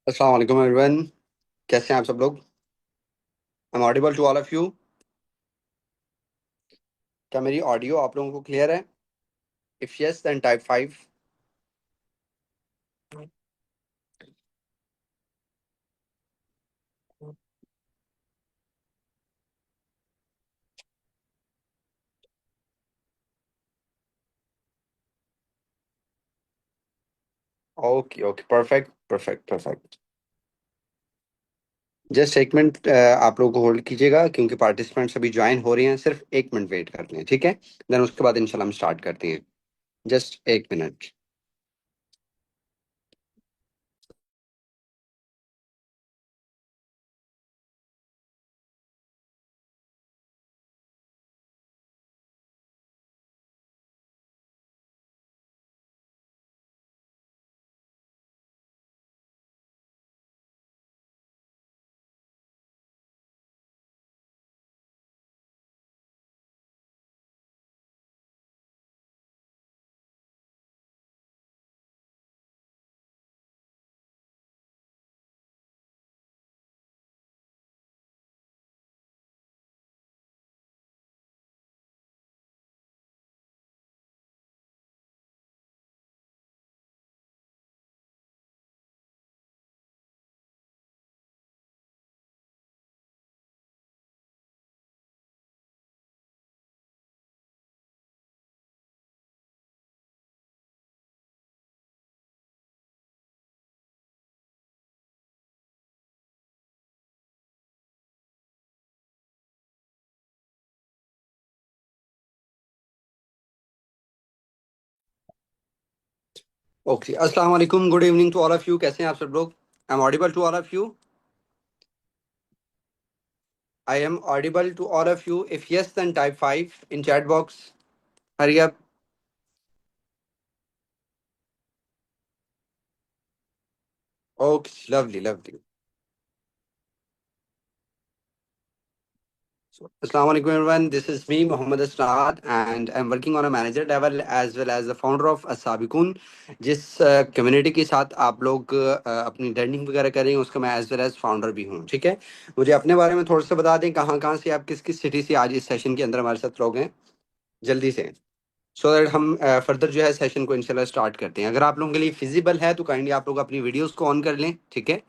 अस्सलाम वालेकुम एवरीवन। कैसे हैं आप सब लोग? I am audible to all of you. क्या मेरी ऑडियो आप लोगों को क्लियर है? If yes then type 5। Okay okay, perfect perfect perfect. Just एक मिनट आप लोग को होल्ड कीजिएगा क्योंकि पार्टिसिपेंट्स अभी ज्वाइन हो रहे हैं। सिर्फ एक मिनट वेट कर लें, ठीक है? देन उसके बाद इंशाल्लाह हम स्टार्ट करते हैं। जस्ट एक मिनट। ओके, अस्सलाम वालेकुम, good evening to all of you. कैसे हैं आप सब लोग? I am audible to all of you. I am audible to all of you. If yes then type 5 in chat box. Hurry up. Okay, lovely lovely. Assalamu alaikum everyone. This is me, Mohammed Asrad, and I'm working on a manager level as well as the founder of Asabikun. जिस community के साथ आप लोग अपनी learning वगैरह कर रहे हैं उसका मैं एज वेल एज फाउंडर भी हूँ, ठीक है? मुझे अपने बारे में थोड़ा सा बता दें, कहाँ कहाँ से आप किस किस सिटी से आज इस सेशन के अंदर हमारे साथ लोग हैं, जल्दी से, सो दैट हम फर्दर जो है सेशन को इंशाल्लाह स्टार्ट करते हैं। अगर आप लोगों के लिए फिजिबल है तो काइंडली आप लोग अपनी वीडियोस को ऑन कर लें, ठीक है?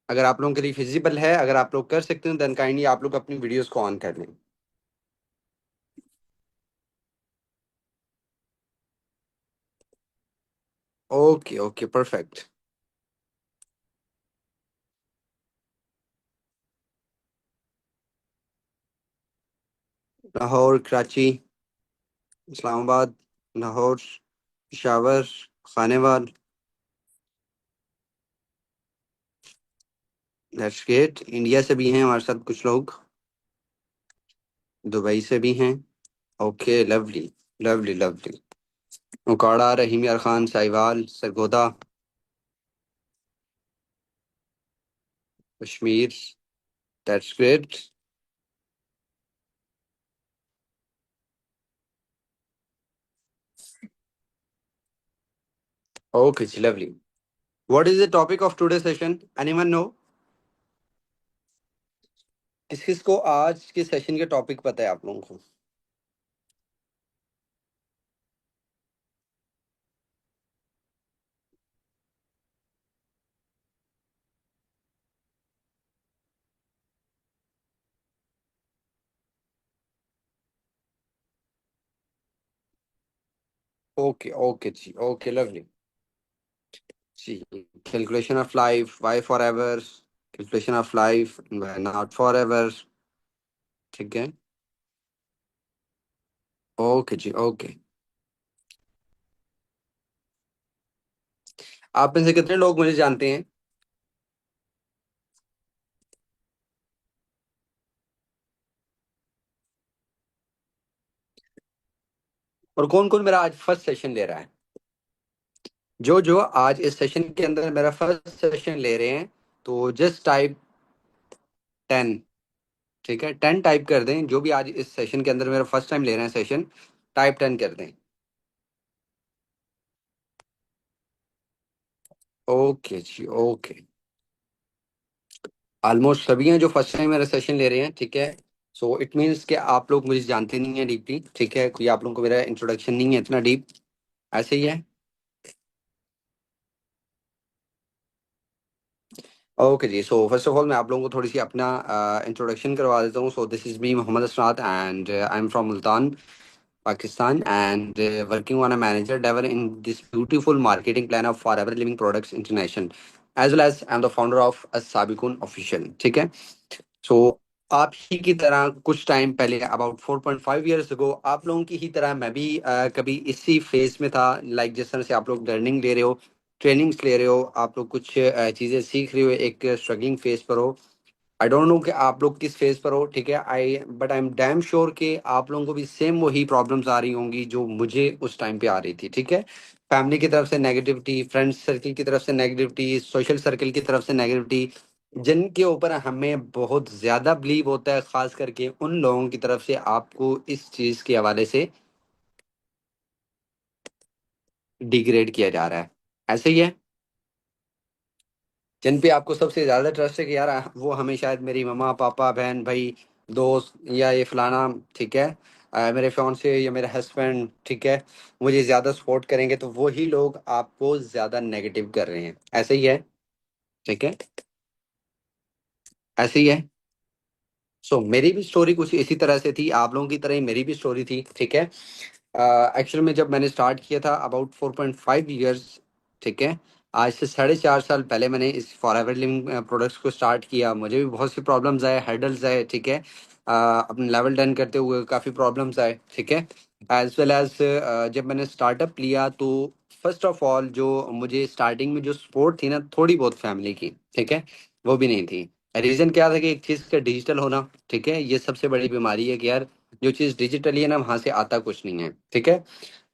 अगर आप लोगों के लिए फिजिबल है, अगर आप लोग कर सकते हैं, देन काइंडली आप लोग अपनी वीडियोस को ऑन कर लें। Okay okay, perfect. Lahore, Karachi, Islamabad, Lahore, Peshawar, Khanewal. That's great. India से भी हैं हमारे साथ कुछ लोग, दुबई से भी हैं। Okay, lovely lovely lovely. Okara, Rahim Yar Khan, Sahiwal, Sargodha, Kashmir. That's great. Okay जी, lovely. What is the topic of today session? Anyone no? किस किस को आज के सेशन के टॉपिक पता है आप लोगों को? ओके ओके जी, ओके, लवली जी। Calculation of life, why for ever, calculation of life, not for ever, ठीक है? ओके जी, ओके। आप में से कितने लोग मुझे जानते हैं? और कौन कौन मेरा आज फर्स्ट सेशन ले रहा है? जो जो आज इस सेशन के अंदर मेरा फर्स्ट सेशन ले रहे हैं, तो जस्ट टाइप 10। ठीक है, 10 टाइप कर दें। जो भी आज इस सेशन के अंदर मेरा फर्स्ट टाइम ले रहे हैं सेशन, टाइप 10 कर दें। ओके जी, ओके। ऑलमोस्ट सभी हैं जो फर्स्ट टाइम मेरा सेशन ले रहे हैं, ठीक है। सो इट मीन्स कि आप लोग मुझे जानते नहीं है डीपली, ठीक है, कोई आप लोगों को मेरा इंट्रोडक्शन नहीं है इतना डीप, ऐसे ही है। ओके जी, सो फर्स्ट ऑफ ऑल मैं आप लोगों को थोड़ी सी अपना इंट्रोडक्शन करवा देता हूँ। So this is me Mohammad Asrat and I am from Multan, Pakistan, and working on a manager level in this beautiful marketing plan of Forever Living Products International, as well as I'm the founder of Sabikun Official, ठीक है। सो आप ही की तरह कुछ time पहले about 4.5 years ago आप लोगों की ही तरह मैं भी कभी इसी फेज में था। लाइक जिस तरह से आप लोग लर्निंग ले रहे हो, ट्रेनिंग्स ले रहे हो, आप लोग कुछ चीज़ें सीख रहे हो, एक स्ट्रगलिंग फेज पर हो। आई डोंट नो कि आप लोग किस फेज पर हो, ठीक है। आई एम डैम श्योर कि आप लोगों को भी सेम वही प्रॉब्लम्स आ रही होंगी जो मुझे उस टाइम पे आ रही थी, ठीक है। फैमिली की तरफ से नेगेटिविटी, फ्रेंड्स सर्कल की तरफ से नेगेटिविटी, सोशल सर्कल की तरफ से नेगेटिविटी, जिनके ऊपर हमें बहुत ज्यादा बिलीव होता है, खास करके उन लोगों की तरफ से आपको इस चीज के हवाले से डिग्रेड किया जा रहा है, ऐसे ही है। जिन पे आपको सबसे ज्यादा ट्रस्ट है कि यार वो हमें शायद मेरी मम्मा पापा बहन भाई दोस्त या ये फलाना, ठीक है, मेरे फियांसे या मेरे हस्बैंड, ठीक है, मुझे ज्यादा सपोर्ट करेंगे, तो वही लोग आपको ज्यादा नेगेटिव कर रहे हैं, ऐसे ही है, ठीक है, ऐसे ही है। सो मेरी भी स्टोरी कुछ इसी तरह से थी, आप लोगों की तरह ही मेरी भी स्टोरी थी, ठीक है। एक्चुअल में जब मैंने स्टार्ट किया था अबाउट 4.5 ईयर्स, ठीक है, आज से 4.5 साल पहले मैंने इस फॉर एवर लिविंग प्रोडक्ट्स को स्टार्ट किया। मुझे भी बहुत सी प्रॉब्लम्स आए, हर्डल्स आए, ठीक है। अपने लेवल डन करते हुए काफ़ी प्रॉब्लम्स आए, ठीक है। एज वेल एज जब मैंने स्टार्टअप लिया तो फर्स्ट ऑफ ऑल जो मुझे स्टार्टिंग में जो सपोर्ट थी ना, थोड़ी बहुत फैमिली की, ठीक है, वो भी नहीं थी। रीज़न क्या था कि एक चीज़ का डिजिटल होना, ठीक है, ये सबसे बड़ी बीमारी है कि यार जो चीज़ डिजिटली है ना वहाँ से आता कुछ नहीं है, ठीक है।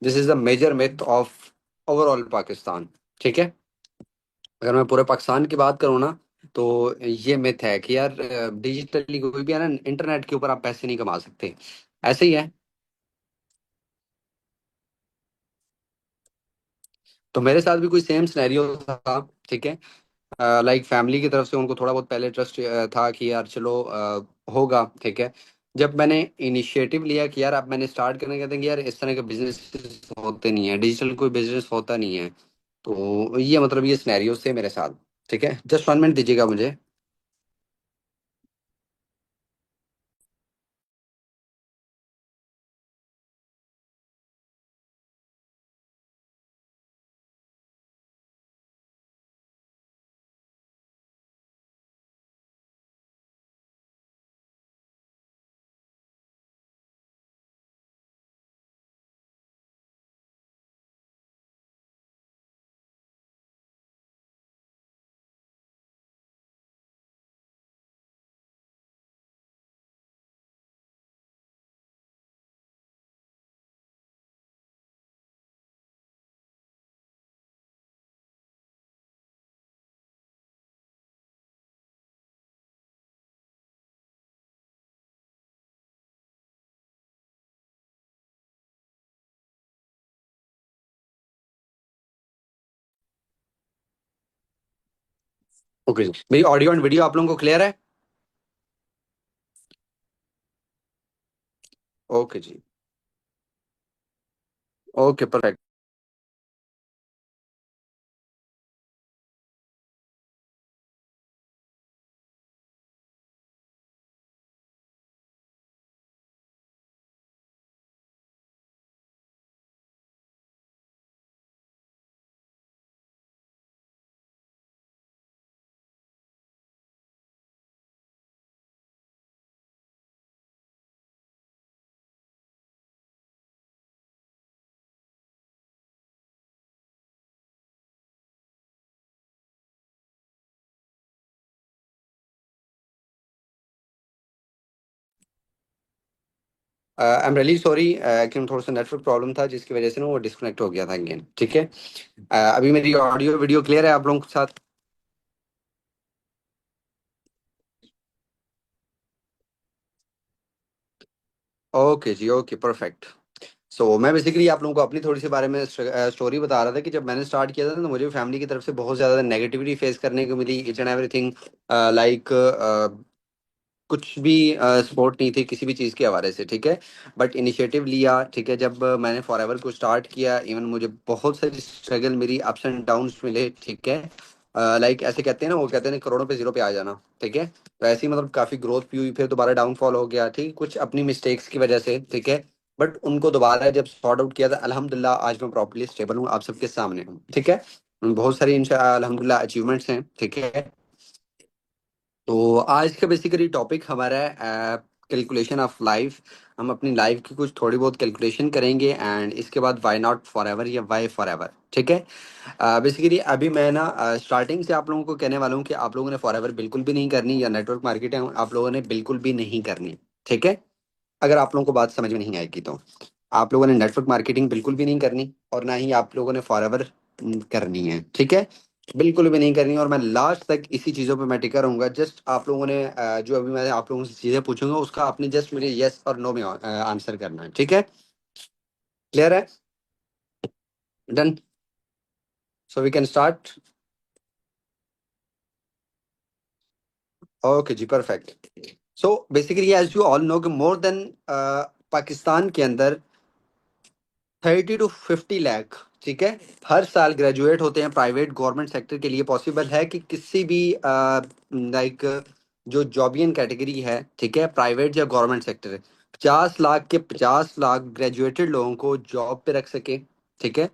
This is the major myth of overall Pakistan, ठीक है। अगर मैं पूरे पाकिस्तान की बात करूँ ना, तो ये मिथ है कि यार डिजिटली कोई भी है ना, इंटरनेट के ऊपर आप पैसे नहीं कमा सकते, ऐसे ही है। तो मेरे साथ भी कोई सेम सिनेरियो था, ठीक है। लाइक फैमिली की तरफ से उनको थोड़ा बहुत पहले ट्रस्ट था कि यार चलो होगा, ठीक है। जब मैंने इनिशिएटिव लिया कि यार अब मैंने स्टार्ट करने, कहते हैं कि यार इस तरह के बिजनेस होते नहीं है, डिजिटल कोई बिजनेस होता नहीं है। तो ये मतलब ये सिनेरियो थे मेरे साथ, ठीक है। जस्ट 1 मिनट दीजिएगा मुझे। ओके जी, मेरी ऑडियो एंड वीडियो आप लोगों को क्लियर है? ओके जी, okay perfect. I am really sorry कि थोड़ा सा नेटवर्क प्रॉब्लम था जिसकी वजह से ना वो डिस्कनेक्ट हो गया था अगेन, ठीक है। अभी मेरी ऑडियो वीडियो क्लियर है आप लोगों के साथ? ओके जी, ओके परफेक्ट। मैं बेसिकली आप लोगों को अपनी थोड़ी सी बारे में स्टोरी बता रहा था कि जब मैंने स्टार्ट किया था तो मुझे फैमिली की तरफ से बहुत ज़्यादा नेगेटिविटी फेस करने को मिली, इच एंड एवरीथिंग। लाइक कुछ भी सपोर्ट नहीं थी किसी भी चीज़ के हवाले से, ठीक है। बट इनिशिएटिव लिया, ठीक है। जब मैंने फॉरएवर को स्टार्ट किया, इवन मुझे बहुत सारी स्ट्रगल मेरी अप्स एंड डाउन्स मिले, ठीक है। लाइक ऐसे कहते हैं ना, वो कहते हैं ना, करोड़ों पे जीरो पे आ जाना, ठीक है। तो ऐसे ही मतलब काफ़ी ग्रोथ भी हुई, फिर दोबारा डाउनफॉल हो गया, ठीक, कुछ अपनी मिस्टेक्स की वजह से, ठीक है। बट उनको दोबारा जब सॉर्ट आउट किया था, अल्हम्दुलिल्लाह आज मैं प्रॉपर्ली स्टेबल हूँ, आप सबके सामने हूँ, ठीक है। बहुत सारी इंशा अल्हम्दुलिल्लाह अचीवमेंट्स हैं, ठीक है। तो आज का बेसिकली टॉपिक हमारा है कैलकुलेशन ऑफ लाइफ। हम अपनी लाइफ की कुछ थोड़ी बहुत कैलकुलेशन करेंगे, एंड इसके बाद वाई नॉट फॉर एवर या वाई फॉर एवर, ठीक है। बेसिकली अभी मैं ना स्टार्टिंग से आप लोगों को कहने वाला हूँ कि आप लोगों ने फॉर एवर बिल्कुल भी नहीं करनी, या नेटवर्क मार्केटिंग आप लोगों ने बिल्कुल भी नहीं करनी, ठीक है। अगर आप लोगों को बात समझ में नहीं आएगी तो आप लोगों ने नेटवर्क मार्केटिंग बिल्कुल भी नहीं करनी, और ना ही आप लोगों ने फॉरएवर करनी है, ठीक है। बिल्कुल भी नहीं करनी, और मैं लास्ट तक इसी चीज़ों पे मैं टिका रहूंगा। जस्ट आप लोगों ने जो अभी मैं आप लोगों से चीज़ें पूछूंगा उसका आपने जस्ट मुझे यस और नो में आंसर करना है, ठीक है। क्लियर है? Done. So we can start. Okay जी, perfect. So basically as you all know कि मोर देन पाकिस्तान के अंदर 30 to 50 लाख, ठीक है, हर साल ग्रेजुएट होते हैं प्राइवेट गवर्नमेंट सेक्टर के लिए। पॉसिबल है कि किसी भी लाइक जो जॉबियन कैटेगरी है, ठीक है, प्राइवेट या गवर्नमेंट सेक्टर, 50 लाख के 50 लाख ग्रेजुएटेड लोगों को जॉब पे रख सके, ठीक है।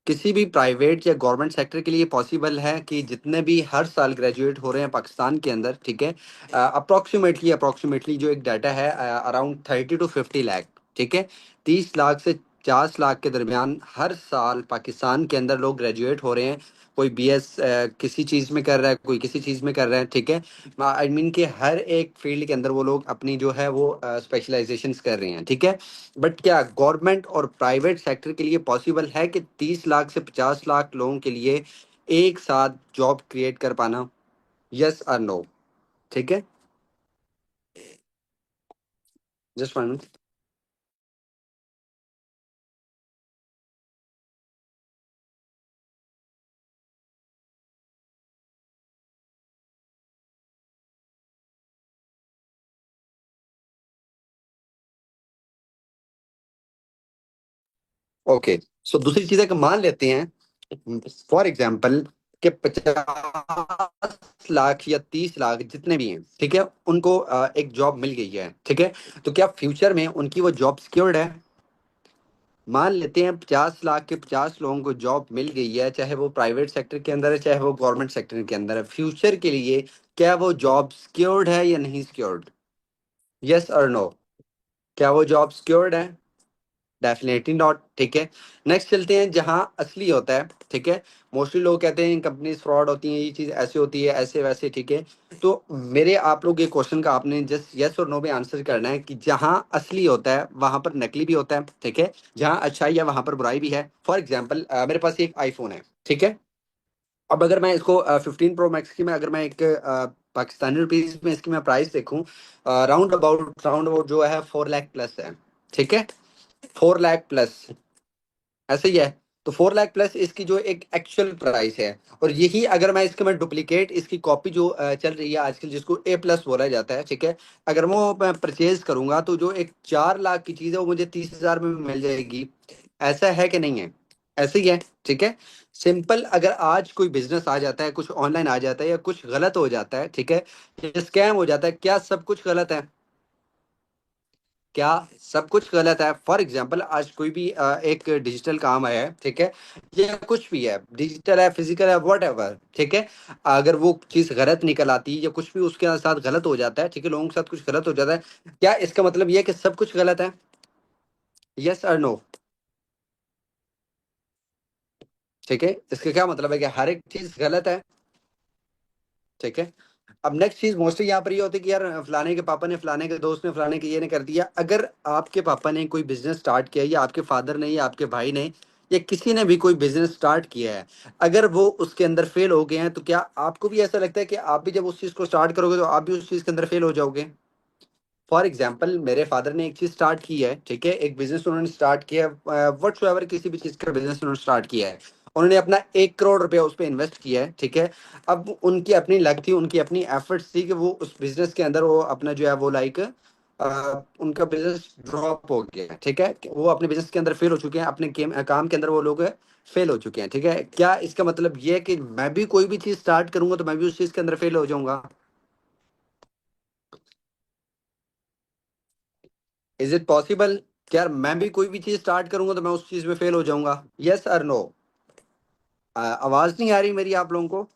किसी भी प्राइवेट या गवर्नमेंट सेक्टर के लिए पॉसिबल है कि जितने भी हर साल ग्रेजुएट हो रहे हैं पाकिस्तान के अंदर, ठीक है, अप्रोक्सीमेटली जो एक डाटा है, अराउंड 30 to 50 लाख, ठीक है। 30 लाख से 50 लाख के दरमियान हर साल पाकिस्तान के अंदर लोग ग्रेजुएट हो रहे हैं। कोई बीएस किसी चीज़ में कर रहा है, कोई किसी चीज़ में कर रहा है, ठीक है। आई मीन कि हर एक फील्ड के अंदर वो लोग अपनी जो है वो स्पेशलाइजेशंस कर रहे हैं, ठीक है। बट क्या गवर्नमेंट और प्राइवेट सेक्टर के लिए पॉसिबल है कि 30 लाख से 50 लाख लोगों के लिए एक साथ जॉब क्रिएट कर पाना? यस और नो, ठीक है। Just one. ओके। सो दूसरी चीज है कि मान लेते हैं फॉर एग्जाम्पल कि 50 लाख या 30 लाख जितने भी हैं, ठीक है, उनको एक जॉब मिल गई है, ठीक है। तो क्या फ्यूचर में उनकी वो जॉब सिक्योर्ड है? मान लेते हैं 50 लाख के 50 लोगों को जॉब मिल गई है, चाहे वो प्राइवेट सेक्टर के अंदर है चाहे वो गवर्नमेंट सेक्टर के अंदर है, फ्यूचर के लिए क्या वो जॉब सिक्योर्ड है या नहीं सिक्योर्ड? यस और नो? क्या वो जॉब सिक्योर्ड है? डेफिनेटली नॉट, ठीक है। नेक्स्ट चलते हैं जहां असली होता है, ठीक है। मोस्टली लोग कहते हैं कंपनीज फ्रॉड होती हैं, ये चीज ऐसे होती है, ऐसे वैसे, ठीक है। तो मेरे आप लोग ये क्वेश्चन का आपने जस्ट यस और नो में आंसर करना है कि जहां असली होता है वहां पर नकली भी होता है, ठीक है। जहां अच्छाई है वहां पर बुराई भी है। फॉर एग्जाम्पल मेरे पास एक आईफोन है, ठीक है। अब अगर मैं इसको 15 Pro Max की, मैं अगर मैं एक पाकिस्तानी रुपीज में इसकी मैं प्राइस देखूं, राउंड अबाउट जो है 4 लाख प्लस है, ठीक है। 4 लाख प्लस, ऐसे ही है। तो 4 लाख प्लस इसकी जो एक एक्चुअल प्राइस है। और यही अगर मैं इसके मैं डुप्लीकेट इसकी कॉपी जो चल रही है आजकल, जिसको A+ बोला जाता है, ठीक है, अगर वो मैं परचेज करूंगा तो जो एक 4 लाख की चीज है वो मुझे 30,000 में मिल जाएगी। ऐसा है कि नहीं है? ऐसे ही है, ठीक है। सिंपल, अगर आज कोई बिजनेस आ जाता है, कुछ ऑनलाइन आ जाता है या कुछ गलत हो जाता है, ठीक है, स्कैम हो जाता है, क्या सब कुछ गलत है? क्या सब कुछ गलत है? फॉर एग्जाम्पल आज कोई भी एक डिजिटल काम है, ठीक है, या कुछ भी है, डिजिटल है, फिजिकल है, वट एवर, ठीक है। अगर वो चीज गलत निकल आती है या कुछ भी उसके साथ गलत हो जाता है, ठीक है, लोगों के साथ कुछ गलत हो जाता है, क्या इसका मतलब ये है कि सब कुछ गलत है? यस और नो? ठीक है, इसका क्या मतलब है कि हर एक चीज गलत है, ठीक है। अब नेक्स्ट चीज मोस्टली यहाँ पर ये होती है कि यार फलाने के पापा ने, फलाने के दोस्त ने, फलाने के ये ने कर दिया। अगर आपके पापा ने कोई बिजनेस स्टार्ट किया, या आपके फादर ने, या आपके भाई ने, या किसी ने भी कोई बिजनेस स्टार्ट किया है, अगर वो उसके अंदर फेल हो गए हैं, तो क्या आपको भी ऐसा लगता है कि आप भी जब उस चीज को स्टार्ट करोगे तो आप भी उस चीज के अंदर फेल हो जाओगे? फॉर एग्जाम्पल मेरे फादर ने एक चीज स्टार्ट की है, ठीक है, एक बिजनेस उन्होंने स्टार्ट किया है, वट किसी भी चीज का बिजनेस उन्होंने स्टार्ट किया है। उन्होंने अपना 1 करोड़ रुपया उस पर इन्वेस्ट किया है, ठीक है। अब उनकी अपनी लक थी, उनकी अपनी एफर्ट्स थी कि वो उस बिजनेस के अंदर वो अपना जो है वो लाइक उनका बिजनेस ड्रॉप हो गया है, ठीक है। वो अपने बिजनेस के अंदर फेल हो चुके हैं, अपने काम के अंदर वो लोग फेल हो चुके हैं, ठीक है। क्या इसका मतलब ये है कि मैं भी कोई भी चीज स्टार्ट करूंगा तो मैं भी उस चीज के अंदर फेल हो जाऊंगा? इज इट पॉसिबल कि यार मैं भी कोई भी चीज स्टार्ट करूंगा तो मैं उस चीज में फेल हो जाऊंगा? यस और नो? आवाज नहीं आ रही मेरी आप लोगों को?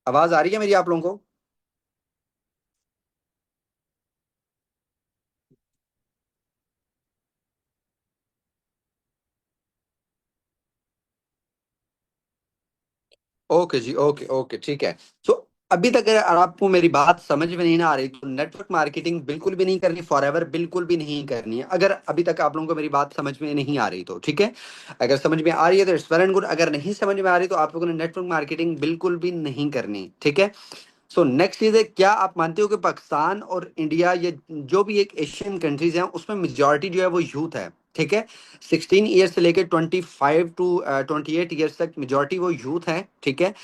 आवाज आ रही है मेरी आप लोगों को? ओके जी, ओके ओके, ठीक है। सो अभी तक अगर आपको मेरी बात समझ में नहीं ना आ रही तो नेटवर्क मार्केटिंग बिल्कुल भी नहीं करनी, फॉर एवर बिल्कुल भी नहीं करनी है। अगर अभी तक आप लोगों को मेरी बात समझ में नहीं आ रही तो ठीक है। अगर समझ में आ रही है तो इट्स वेल एंड गुड, अगर नहीं समझ में आ रही तो आप लोगों ने नेटवर्क मार्केटिंग बिल्कुल भी नहीं करनी, ठीक है। सो नेक्स्ट चीज है, क्या आप मानते हो कि पाकिस्तान और इंडिया, ये जो भी एक एशियन कंट्रीज हैं, उसमें मेजोरिटी जो है वो यूथ है, ठीक है। 16 ईयर से लेकर 25 टू 28 ईयर्स तक मेजोरिटी वो यूथ है, ठीक है।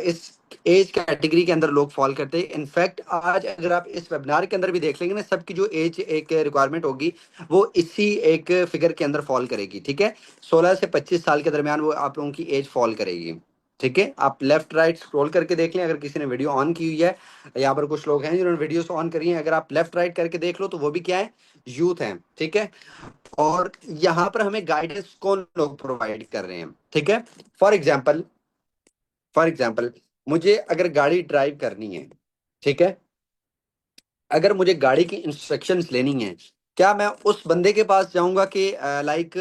इस एज कैटेगरी के अंदर लोग फॉल करते हैं। इनफैक्ट आज अगर आप इस वेबिनार के अंदर भी देख लेंगे ना, सबकी जो एज एक रिक्वायरमेंट होगी वो इसी एक फिगर के अंदर फॉल करेगी, ठीक है। 16 से 25 साल के दरमियान वो आप लोगों की एज फॉल करेगी, ठीक है। आप लेफ्ट राइट स्क्रॉल करके देख लें, अगर किसी ने वीडियो ऑन की हुई है, यहाँ पर कुछ लोग हैं जिन्होंने वीडियोस ऑन करी हैं, अगर आप लेफ्ट राइट करके देख लो तो वो भी क्या है, यूथ हैं, ठीक है। और यहाँ पर हमें गाइडेंस कौन लोग प्रोवाइड कर रहे हैं, ठीक है। फॉर एग्जाम्पल, फॉर एग्जाम्पल मुझे अगर गाड़ी ड्राइव करनी है, ठीक है, अगर मुझे गाड़ी की इंस्ट्रक्शंस लेनी है, क्या मैं उस बंदे के पास जाऊंगा कि लाइक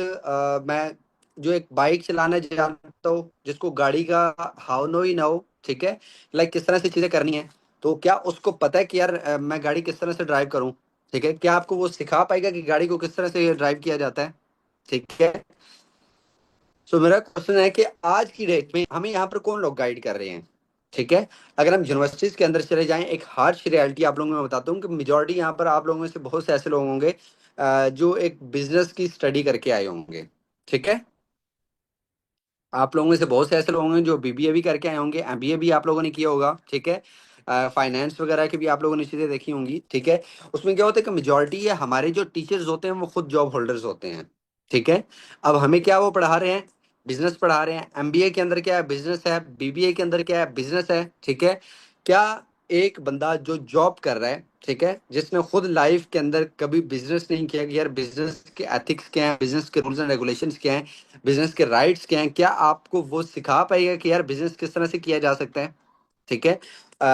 मैं जो एक बाइक चलाना जानता हूँ, जिसको गाड़ी का हाउ नो ही ना हो, ठीक है, लाइक किस तरह से चीजें करनी है, तो क्या उसको पता है कि यार मैं गाड़ी किस तरह से ड्राइव करूँ, ठीक है? क्या आपको वो सिखा पाएगा कि गाड़ी को किस तरह से ड्राइव किया जाता है, ठीक है? सो मेरा क्वेश्चन है कि आज की डेट में हमें यहाँ पर कौन लोग गाइड कर रहे हैं, ठीक है। अगर हम यूनिवर्सिटीज के अंदर चले जाएं, एक हार्श रियलिटी आप लोगों को मैं बताता हूँ कि मेजोरिटी यहाँ पर आप लोगों में से बहुत से ऐसे लोग होंगे जो एक बिजनेस की स्टडी करके आए होंगे, ठीक है। आप लोगों में से बहुत से ऐसे लोग होंगे जो बीबीए भी करके आए होंगे, एमबीए भी आप लोगों ने किया होगा, ठीक है। फाइनेंस वगैरह की भी आप लोगों ने चीजें देखी होंगी, ठीक है। उसमें क्या होता है कि मेजोरिटी है हमारे जो टीचर्स होते हैं वो खुद जॉब होल्डर्स होते हैं, ठीक है। अब हमें क्या वो पढ़ा रहे हैं, बिजनेस पढ़ा रहे हैं। एमबीए के अंदर क्या है, बिजनेस है। बीबीए के अंदर क्या है, बिजनेस है, ठीक है। क्या एक बंदा जो जॉब कर रहा है, ठीक है, जिसने खुद लाइफ के अंदर कभी बिजनेस नहीं किया कि यार बिजनेस के एथिक्स क्या है, बिजनेस के रूल्स एंड रेगुलेशंस क्या है, बिजनेस के राइट्स क्या हैं, क्या आपको वो सिखा पाएगा कि यार बिजनेस किस तरह से किया जा सकता है, ठीक है।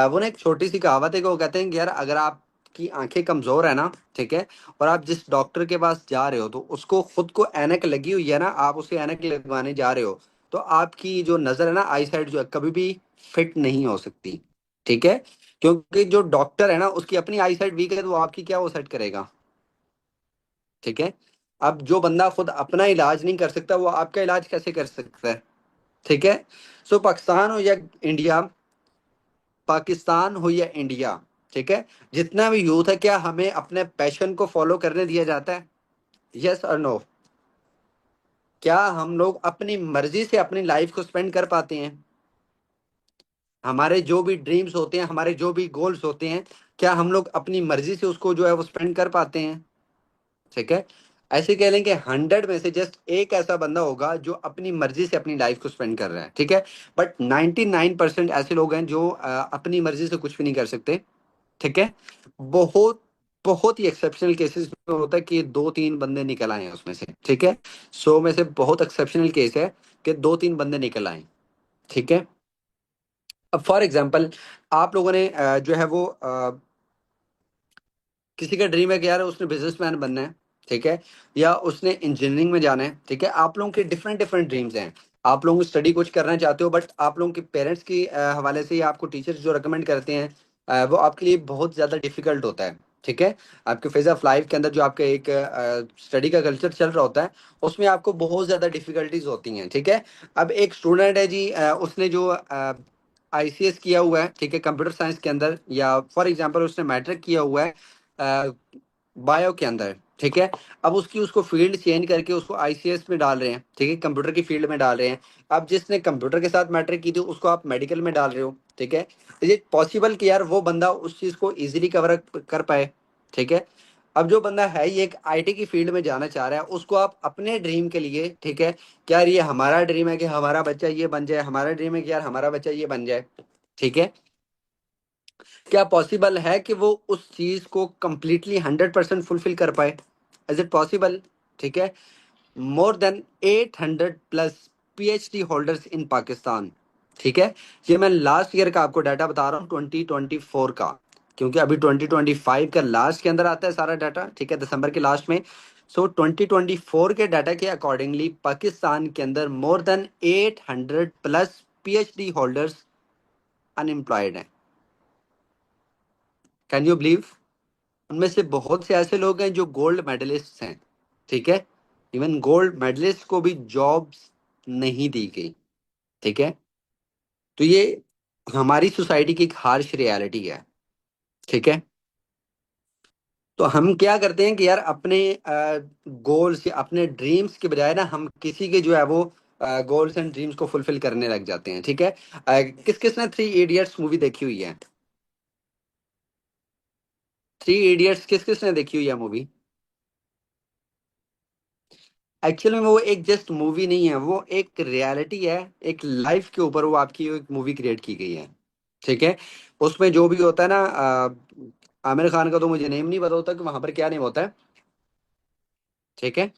वो ना एक छोटी सी कहावत है कि वो कहते हैं कि यार अगर आपकी आंखें कमजोर है ना, ठीक है, और आप जिस डॉक्टर के पास जा रहे हो तो उसको खुद को ऐनक लगी हुई है ना, आप उसे ऐनक लगवाने जा रहे हो, तो आपकी जो नजर है ना, आई साइड जो है कभी भी फिट नहीं हो सकती, ठीक है। क्योंकि जो डॉक्टर है ना उसकी अपनी आई साइड वीक है, तो वो आपकी क्या वो सेट करेगा, ठीक है। अब जो बंदा खुद अपना इलाज नहीं कर सकता वो आपका इलाज कैसे कर सकता है, ठीक है। सो पाकिस्तान हो या इंडिया, पाकिस्तान हो या इंडिया, ठीक है, जितना भी यूथ है, क्या हमें अपने पैशन को फॉलो करने दिया जाता है? यस और नो? क्या हम लोग अपनी मर्जी से अपनी लाइफ को स्पेंड कर पाते हैं? हमारे जो भी ड्रीम्स होते हैं, हमारे जो भी गोल्स होते हैं, क्या हम लोग अपनी मर्जी से उसको जो है वो स्पेंड कर पाते हैं, ठीक है। ऐसे कह लें कि 100 में से जस्ट एक ऐसा बंदा होगा जो अपनी मर्जी से अपनी लाइफ को स्पेंड कर रहा है, ठीक है। बट 99% ऐसे लोग हैं जो अपनी मर्जी से कुछ भी नहीं कर सकते, ठीक है। बहुत बहुत ही एक्सेप्शनल केसेस में होता है कि 2-3 बंदे निकल आए हैं उसमें से, ठीक है। 100 में से बहुत एक्सेप्शनल केस है कि 2-3 बंदे निकल आए, ठीक है। अब फॉर एग्जाम्पल आप लोगों ने जो है वो किसी का ड्रीम है कि यार उसने बिजनेसमैन बनना है, ठीक है, या उसने इंजीनियरिंग में जाना है, ठीक है। आप लोगों के डिफरेंट डिफरेंट ड्रीम्स हैं। आप लोग स्टडी कुछ करना चाहते हो, बट आप लोगों के पेरेंट्स की हवाले से या आपको टीचर्स जो रिकमेंड करते हैं वो आपके लिए बहुत ज़्यादा डिफिकल्ट होता है, ठीक है। आपके फेज ऑफ लाइफ के अंदर जो आपका एक स्टडी का कल्चर चल रहा होता है, उसमें आपको बहुत ज़्यादा डिफिकल्टीज होती हैं। ठीक है। अब एक स्टूडेंट है जी, उसने जो आईसीएस किया हुआ है, ठीक है, कंप्यूटर साइंस के अंदर, या फॉर एग्जांपल उसने मैट्रिक किया हुआ है बायो के अंदर, ठीक है। अब उसकी उसको फील्ड चेंज करके उसको आईसीएस में डाल रहे हैं, ठीक है, कंप्यूटर की फील्ड में डाल रहे हैं। अब जिसने कंप्यूटर के साथ मैट्रिक की थी उसको आप मेडिकल में डाल रहे हो, ठीक है। इज इट पॉसिबल कि यार वो बंदा उस चीज को इजीली कवर कर पाए? ठीक है। अब जो बंदा है ये एक आईटी की फील्ड में जाना चाह रहा है, उसको आप अपने ड्रीम के लिए, ठीक है, क्या यार ये हमारा ड्रीम है कि हमारा बच्चा ये बन जाए, हमारा ड्रीम है कि यार हमारा बच्चा ये बन जाए, ठीक है, क्या पॉसिबल है कि वो उस चीज को कंप्लीटली 100% फुलफिल कर पाए? Is it possible? ठीक है। मोर than 800 plus PhD holders in Pakistan, ठीक है। ये मैं लास्ट ईयर का आपको डाटा बता रहा हूँ, 2024 का, क्योंकि अभी 2025 का लास्ट के अंदर आता है सारा डाटा, ठीक है, दिसंबर के लास्ट में। सो 2024 के डाटा के अकॉर्डिंगली पाकिस्तान के अंदर more than 800 plus PhD holders unemployed हैं। Can you believe? उनमें से बहुत से ऐसे लोग हैं जो गोल्ड मेडलिस्ट हैं, ठीक है। इवन गोल्ड मेडलिस्ट को भी जॉब्स नहीं दी गई, ठीक है। तो ये हमारी सोसाइटी की एक हार्श रियलिटी है, ठीक है। तो हम क्या करते हैं कि यार अपने गोल्स या अपने ड्रीम्स के बजाय ना हम किसी के जो है वो गोल्स एंड ड्रीम्स को फुलफिल करने लग जाते हैं, ठीक है। किस किस ने थ्री इडियट्स मूवी देखी हुई है? थ्री इडियट्स किस किस ने देखी हुई है मूवी? एक्चुअल में वो एक जस्ट मूवी नहीं है, वो एक रियलिटी है। एक लाइफ के ऊपर वो आपकी एक मूवी क्रिएट की गई है, ठीक है। उसमें जो भी होता है ना, आमिर खान का तो मुझे नेम नहीं पता होता कि वहां पर क्या नेम होता है, ठीक है।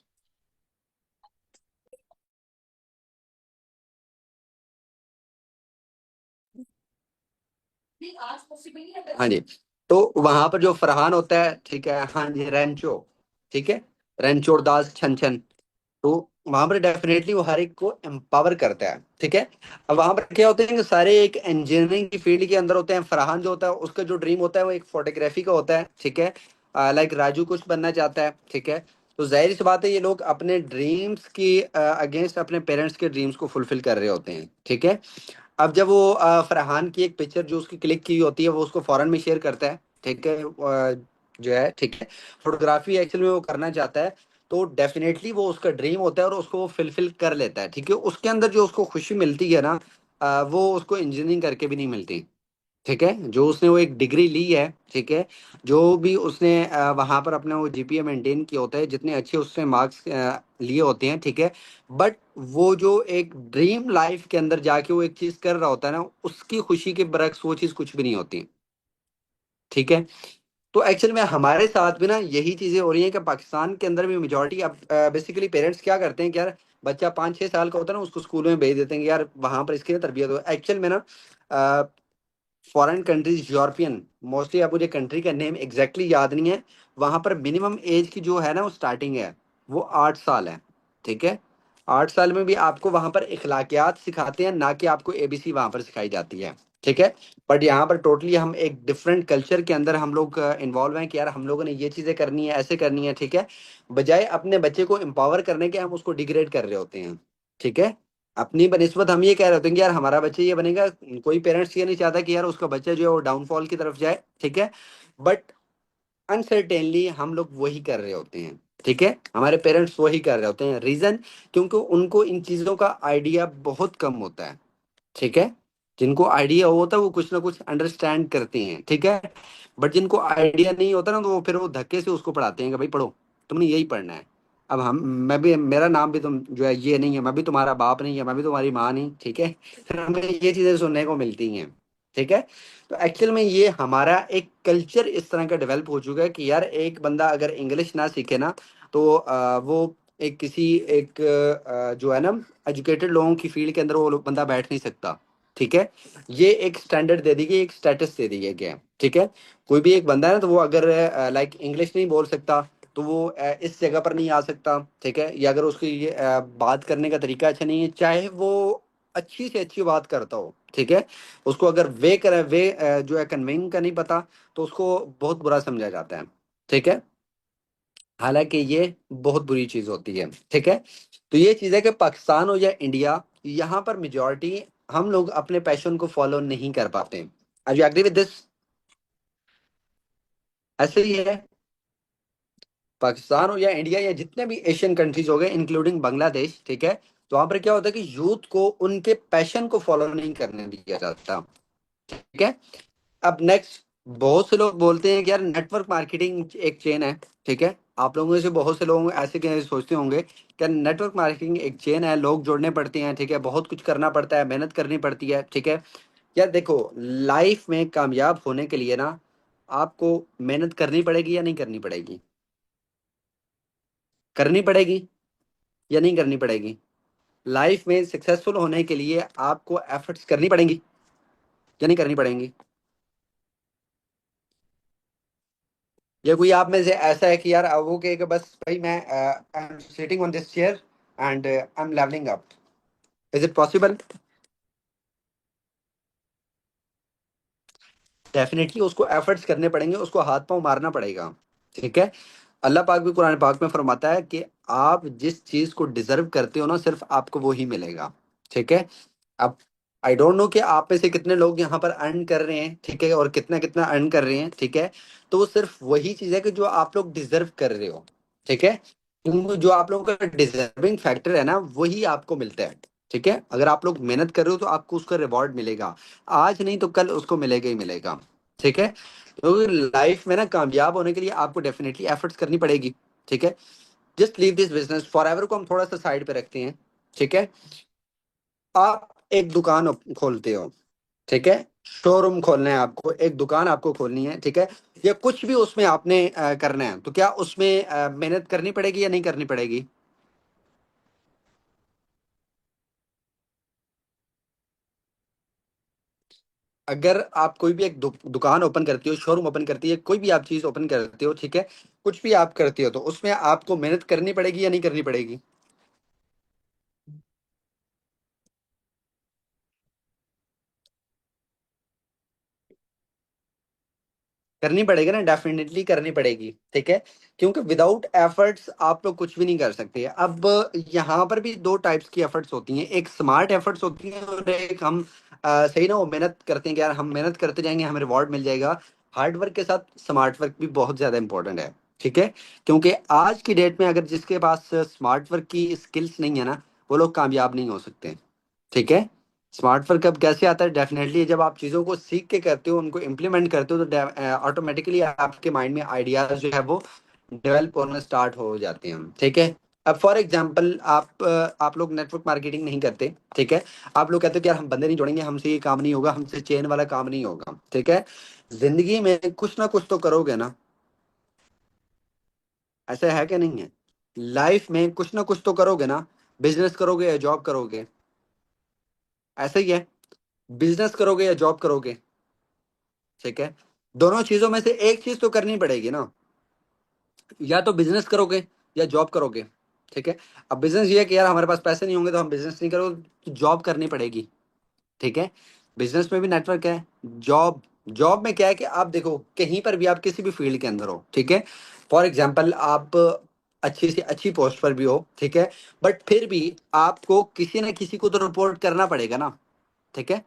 हाँ जी। तो वहां पर जो फरहान होता है, ठीक है, हाँ जी, रेंचो, ठीक है, रणछोड़ दास छन छन। तो वहां पर डेफिनेटली वो हर एक को एम्पावर करता है, ठीक है। अब वहां पर क्या होते हैं कि सारे एक इंजीनियरिंग की फील्ड के अंदर होते हैं। फरहान जो होता है उसका जो ड्रीम होता है वो एक फोटोग्राफी का होता है, ठीक है। लाइक राजू कुछ बनना चाहता है, ठीक है। तो जाहिर सी बात है ये लोग अपने ड्रीम्स की अगेंस्ट अपने पेरेंट्स के ड्रीम्स को फुलफिल कर रहे होते हैं, ठीक है। अब जब वो फरहान की एक पिक्चर जो उसकी क्लिक की होती है वो उसको फौरन में शेयर करता है, ठीक है, जो है, ठीक है, फोटोग्राफी एक्चुअल में वो करना चाहता है। तो डेफिनेटली वो उसका ड्रीम होता है और उसको वो फिलफिल कर लेता है, ठीक है। उसके अंदर जो उसको खुशी मिलती है ना, वो उसको इंजीनियरिंग करके भी नहीं मिलती, ठीक है। जो उसने वो एक डिग्री ली है, ठीक है, जो भी उसने वहां पर अपना वो जीपीए मेंटेन किया होता है, जितने अच्छे उसने मार्क्स लिए होते हैं, ठीक है। बट वो जो एक ड्रीम लाइफ के अंदर जाके वो एक चीज कर रहा होता है ना, उसकी खुशी के बरक्स वो चीज कुछ भी नहीं होती, ठीक है। तो एक्चुअल में हमारे साथ भी ना यही चीजें हो रही हैं कि पाकिस्तान के अंदर भी मेजोरिटी अब बेसिकली पेरेंट्स क्या करते हैं कि यार बच्चा 5-6 साल का होता है ना उसको स्कूल में भेज देते हैं कि यार वहां पर इसकी ना तरबियत हो। एक्चुअल में ना फॉरेन कंट्रीज, यूरोपियन, मोस्टली अब मुझे कंट्री का नेम एग्जैक्टली याद नहीं है, वहां पर मिनिमम एज की जो है ना वो स्टार्टिंग है, वो 8 साल है, ठीक है। 8 साल में भी आपको वहां पर इखलाकियात सिखाते हैं, ना कि आपको एबीसी वहां पर सिखाई जाती है, ठीक है। बट यहाँ पर टोटली हम एक डिफरेंट कल्चर के अंदर हम लोग इन्वॉल्व हैं कि यार हम लोगों ने ये चीजें करनी है, ऐसे करनी है, ठीक है। बजाय अपने बच्चे को एम्पावर करने के हम उसको डिग्रेड कर रहे होते हैं, ठीक है। अपनी बनिस्बत हम ये कह रहे होते हैं कि यार हमारा बच्चा ये बनेगा। कोई पेरेंट्स ये नहीं चाहता कि यार उसका बच्चा जो है वो डाउनफॉल की तरफ जाए, ठीक है। बट अनसर्टेनली हम लोग वही कर रहे होते हैं, ठीक है, हमारे पेरेंट्स वही कर रहे होते हैं। रीजन, क्योंकि उनको इन चीजों का आइडिया बहुत कम होता है, ठीक है। जिनको आइडिया होता है वो कुछ ना कुछ अंडरस्टैंड करते हैं, ठीक है। बट जिनको आइडिया नहीं होता ना तो वो फिर वो धक्के से उसको पढ़ाते हैं कि भाई पढ़ो, तुमने यही पढ़ना है। अब हम, मैं भी, मेरा नाम भी तुम जो है ये नहीं है, मैं भी तुम्हारा बाप नहीं है, मैं भी तुम्हारी माँ नहीं, ठीक है। फिर हमें ये चीजें सुनने को मिलती हैं, ठीक है। तो एक्चुअल में ये हमारा एक कल्चर इस तरह का डेवलप हो चुका है कि यार एक बंदा अगर इंग्लिश ना सीखे ना तो वो एक किसी एक जो है ना एजुकेटेड लोगों की फील्ड के अंदर वो बंदा बैठ नहीं सकता, ठीक है। ये एक स्टैंडर्ड दे दी गई, एक स्टेटस दे दी गई है, ठीक है। कोई भी एक बंदा है ना तो वो अगर लाइक इंग्लिश नहीं बोल सकता तो वो इस जगह पर नहीं आ सकता, ठीक है। या अगर उसकी बात करने का तरीका अच्छा नहीं है, चाहे वो अच्छी से अच्छी बात करता हो, ठीक है, उसको अगर जो है कन्वेइंग का नहीं पता, तो उसको बहुत बुरा समझा जाता है, ठीक है। हालांकि ये बहुत बुरी चीज होती है, ठीक है। तो ये चीज है कि पाकिस्तान हो या इंडिया, यहाँ पर मेजोरिटी हम लोग अपने पैशन को फॉलो नहीं कर पाते। Are you agree with this? ऐसे ही है, पाकिस्तान हो या इंडिया या जितने भी एशियन कंट्रीज हो गए इंक्लूडिंग बांग्लादेश, ठीक है। तो वहां पर क्या होता है कि यूथ को उनके पैशन को फॉलो नहीं करने दिया जाता, ठीक है। अब नेक्स्ट, बहुत से लोग बोलते हैं कि यार नेटवर्क मार्केटिंग एक चेन है, ठीक है। आप लोगों में से बहुत से लोग ऐसे सोचते होंगे कि नेटवर्क मार्केटिंग एक चेन है, लोग जोड़ने पड़ते हैं, ठीक है, बहुत कुछ करना पड़ता है, मेहनत करनी पड़ती है, ठीक है। यार देखो, लाइफ में कामयाब होने के लिए ना आपको मेहनत करनी पड़ेगी या नहीं करनी पड़ेगी? करनी पड़ेगी या नहीं करनी पड़ेगी? लाइफ में सक्सेसफुल होने के लिए आपको एफर्ट्स करनी पड़ेंगी या नहीं करनी पड़ेंगी? या कोई आप में से ऐसा है कि यार अब वो कहे कि बस भाई मैं I am sitting on this chair and I am levelling up, is it possible? Definitely उसको एफर्ट्स करने पड़ेंगे, उसको हाथ पांव मारना पड़ेगा, ठीक है। अल्लाह पाक भी कुरान पाक में फरमाता है कि आप जिस चीज को डिजर्व करते हो ना सिर्फ आपको वो ही मिलेगा, ठीक है। अब आई डोंट नो कि आप में से कितने लोग यहाँ पर अर्न कर रहे हैं, ठीक है, और कितना कितना अर्न कर रहे हैं, ठीक है। तो वो सिर्फ वही चीज है कि जो आप लोग डिजर्व कर रहे हो, ठीक है। जो आप लोगों का डिजर्विंग फैक्टर है ना वही आपको मिलता है, ठीक है। अगर आप लोग मेहनत कर रहे हो तो आपको उसका रिवॉर्ड मिलेगा, आज नहीं तो कल उसको मिलेगा ही मिलेगा, ठीक है। तो लाइफ में ना कामयाब होने के लिए आपको डेफिनेटली एफर्ट्स करनी पड़ेगी, ठीक है। Just leave this business for ever को हम थोड़ा सा साइड पे रखते हैं, ठीक है। आप एक दुकान खोलते हो, ठीक है, शोरूम खोलना है आपको, एक दुकान आपको खोलनी है, ठीक है, या कुछ भी उसमें आपने करना है, तो क्या उसमें मेहनत करनी पड़ेगी या नहीं करनी पड़ेगी? अगर आप कोई भी एक दुकान ओपन करती हो, शोरूम ओपन करती है, कोई भी आप चीज ओपन करते हो, ठीक है, कुछ भी आप करते हो, तो उसमें आपको मेहनत करनी पड़ेगी या नहीं करनी पड़ेगी? करनी पड़ेगी ना, डेफिनेटली करनी पड़ेगी, ठीक है। क्योंकि विदाउट एफर्ट्स आप लोग कुछ भी नहीं कर सकते। अब यहाँ पर भी दो टाइप्स की एफर्ट्स होती हैं, एक स्मार्ट एफर्ट्स होती हैं और एक हम सही ना वो मेहनत करते हैं कि यार हम मेहनत करते जाएंगे हमें रिवॉर्ड मिल जाएगा। हार्ड वर्क के साथ स्मार्ट वर्क भी बहुत ज्यादा इंपॉर्टेंट है, ठीक है। क्योंकि आज की डेट में अगर जिसके पास स्मार्ट वर्क की स्किल्स नहीं है ना, वो लोग कामयाब नहीं हो सकते, ठीक है। स्मार्ट वर्क अब कैसे आता है? डेफिनेटली जब आप चीज़ों को सीख के करते हो, उनको इम्प्लीमेंट करते हो, तो ऑटोमेटिकली आपके माइंड में आइडियाज जो है वो डेवलप होना स्टार्ट हो जाते हैं, ठीक है। अब फॉर एग्जांपल आप लोग नेटवर्क मार्केटिंग नहीं करते, ठीक है। आप लोग कहते हो कि यार हम बंदे नहीं जोड़ेंगे, हमसे ये काम नहीं होगा, हमसे चेन वाला काम नहीं होगा, ठीक है। जिंदगी में कुछ ना कुछ तो करोगे ना, ऐसा है कि नहीं है? लाइफ में कुछ ना कुछ तो करोगे ना, बिजनेस करोगे या जॉब करोगे, ऐसा ही है। बिजनेस करोगे या जॉब करोगे, ठीक है। दोनों चीजों में से एक चीज तो करनी पड़ेगी ना, या तो बिजनेस करोगे या जॉब करोगे, ठीक है। अब बिजनेस ये है कि यार हमारे पास पैसे नहीं होंगे तो हम बिजनेस नहीं करोगे, तो जॉब करनी पड़ेगी, ठीक है। बिजनेस में भी नेटवर्क है, जॉब जॉब में क्या है कि आप देखो कहीं पर भी आप किसी भी फील्ड के अंदर हो, ठीक है। फॉर एग्जाम्पल आप अच्छी से अच्छी पोस्ट पर भी हो, ठीक है, बट फिर भी आपको किसी ना किसी को तो रिपोर्ट करना पड़ेगा ना, ठीक है।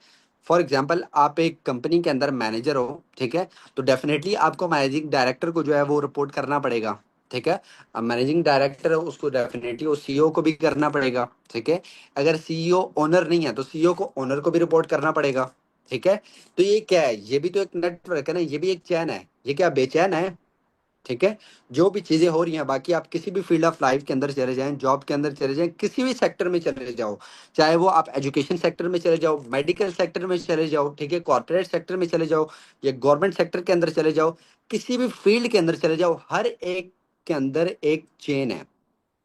फॉर एग्जाम्पल आप एक कंपनी के अंदर मैनेजर हो, ठीक है, तो डेफिनेटली आपको मैनेजिंग डायरेक्टर को जो है वो रिपोर्ट करना पड़ेगा, ठीक है। अब मैनेजिंग डायरेक्टर है उसको डेफिनेटली वो सीईओ को भी करना पड़ेगा, ठीक है। अगर सीईओ ओनर नहीं है तो सीईओ को ओनर को भी रिपोर्ट करना पड़ेगा, ठीक है। तो ये क्या है? ये भी तो एक नेटवर्क है ना, ये भी एक चैन है। ये क्या बेचैन है? ठीक है। जो भी चीजें हो रही हैं, बाकी आप किसी भी फील्ड ऑफ लाइफ के अंदर चले जाएं, जॉब के अंदर चले जाएं, किसी भी सेक्टर में चले जाओ, चाहे वो आप एजुकेशन सेक्टर में चले जाओ, मेडिकल सेक्टर में चले जाओ, ठीक है, कॉर्पोरेट सेक्टर में चले जाओ, या गवर्नमेंट सेक्टर के अंदर चले जाओ, किसी भी फील्ड के अंदर चले जाओ, हर एक के अंदर एक चेन है,